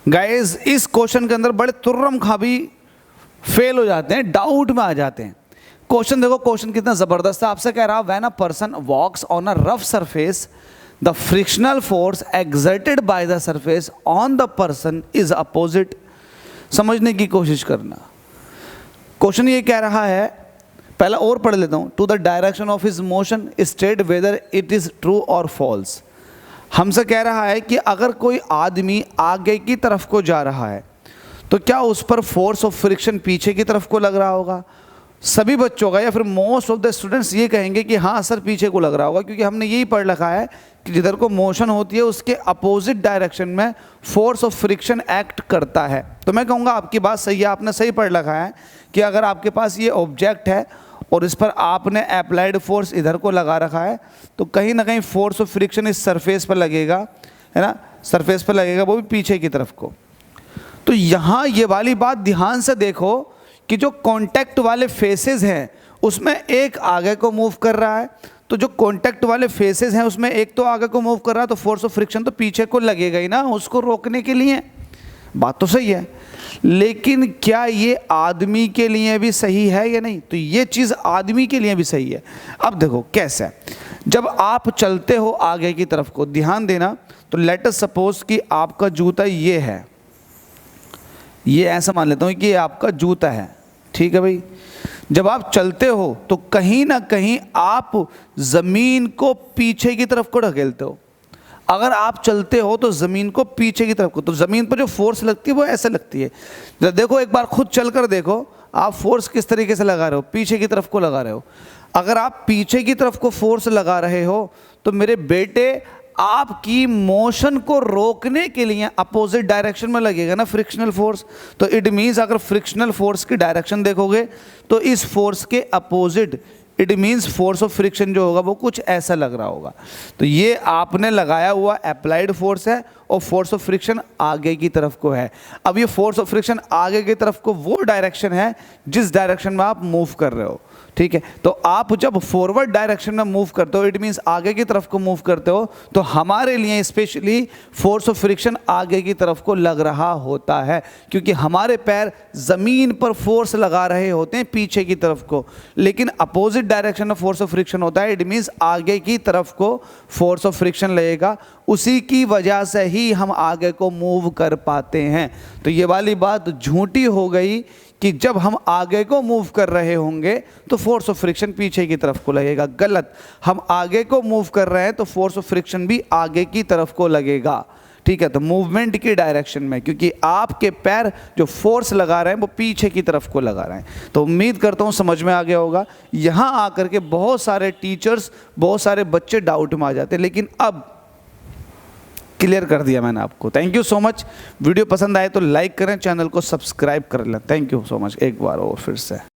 Guys इस question के अंदर बड़े तुर्रम खाबी फेल हो जाते हैं, डाउट में आ जाते हैं। क्वेश्चन देखो, क्वेश्चन कितना जबरदस्त है। आपसे कह रहा when a person walks on a rough surface the frictional force exerted by the surface on the person is opposite. समझने की कोशिश करना। क्वेश्चन ये कह रहा है, पहला और पढ़ लेता हूं। To the direction of his motion state whether it is true और फॉल्स। हमसे कह रहा है कि अगर कोई आदमी आगे की तरफ को जा रहा है तो क्या उस पर फोर्स ऑफ फ्रिक्शन पीछे की तरफ को लग रहा होगा। सभी बच्चों का या फिर मोस्ट ऑफ द स्टूडेंट्स ये कहेंगे कि हाँ सर पीछे को लग रहा होगा, क्योंकि हमने यही पढ़ रखा है कि जिधर को मोशन होती है उसके अपोजिट डायरेक्शन में फोर्स ऑफ फ्रिक्शन एक्ट करता है। तो मैं कहूँगा आपकी बात सही है, आपने सही पढ़ रखा है कि अगर आपके पास ये ऑब्जेक्ट है और इस पर आपने अप्लाइड फोर्स इधर को लगा रखा है तो कहीं ना कहीं फोर्स ऑफ फ्रिक्शन इस सरफेस पर लगेगा, है ना, सरफेस पर लगेगा, वो भी पीछे की तरफ को। तो यहाँ ये वाली बात ध्यान से देखो कि जो कांटेक्ट वाले फेसेस हैं उसमें एक आगे को मूव कर रहा है, तो जो कांटेक्ट वाले फेसेस हैं उसमें एक तो आगे को मूव कर रहा है, तो फोर्स ऑफ फ्रिक्शन तो पीछे को लगेगा ही ना उसको रोकने के लिए। बात तो सही है, लेकिन क्या ये आदमी के लिए भी सही है या नहीं? तो ये चीज़ आदमी के लिए भी सही है। अब देखो कैसे, जब आप चलते हो आगे की तरफ को, ध्यान देना, तो लेट अस सपोज कि आपका जूता ये है, ये ऐसा मान लेता हूँ कि ये आपका जूता है, ठीक है भाई। जब आप चलते हो तो कहीं ना कहीं आप ज़मीन को पीछे की तरफ को ढकेलते हो। अगर आप चलते हो तो ज़मीन को पीछे की तरफ को, तो ज़मीन पर जो फोर्स लगती है वो ऐसे लगती है। जब देखो एक बार खुद चलकर देखो आप फोर्स किस तरीके से लगा रहे हो, पीछे की तरफ को लगा रहे हो। अगर आप पीछे की तरफ को फोर्स लगा रहे हो तो मेरे बेटे आपकी मोशन को रोकने के लिए अपोजिट डायरेक्शन में लगेगा ना फ्रिक्शनल फोर्स। तो इट मीन्स अगर फ्रिक्शनल फोर्स की डायरेक्शन देखोगे तो इस फोर्स के opposite, it means force of friction जो होगा वो कुछ ऐसा लग रहा होगा। तो ये आपने लगाया हुआ अप्लाइड फोर्स है और फोर्स ऑफ फ्रिक्शन आगे की तरफ को है। अब ये फोर्स ऑफ फ्रिक्शन आगे की तरफ को वो डायरेक्शन है जिस डायरेक्शन में आप मूव कर रहे हो, ठीक है। तो आप जब फॉरवर्ड डायरेक्शन में मूव करते हो, इट मीन्स आगे की तरफ को मूव करते हो, तो हमारे लिए स्पेशली फोर्स ऑफ फ्रिक्शन आगे की तरफ को लग रहा होता है, क्योंकि हमारे पैर ज़मीन पर फोर्स लगा रहे होते हैं पीछे की तरफ को, लेकिन अपोजिट डायरेक्शन में फोर्स ऑफ फ्रिक्शन होता है। इट मीन्स आगे की तरफ को फोर्स ऑफ फ्रिक्शन लगेगा, उसी की वजह से ही हम आगे को मूव कर पाते हैं। तो ये वाली बात झूठी हो गई कि जब हम आगे को मूव कर रहे होंगे तो फोर्स ऑफ फ्रिक्शन पीछे की तरफ को लगेगा। गलत, हम आगे को मूव कर रहे हैं तो फोर्स ऑफ फ्रिक्शन भी आगे की तरफ को लगेगा, ठीक है। तो मूवमेंट की डायरेक्शन में, क्योंकि आपके पैर जो फोर्स लगा रहे हैं वो पीछे की तरफ को लगा रहे हैं। तो उम्मीद करता हूँ समझ में आ गया होगा। यहाँ आकर के बहुत सारे टीचर्स, बहुत सारे बच्चे डाउट में आ जाते हैं, लेकिन अब क्लियर कर दिया मैंने आपको। Thank you so much. Video पसंद आए तो लाइक करें, चैनल को सब्सक्राइब कर लें। थैंक यू सो मच एक बार और फिर से।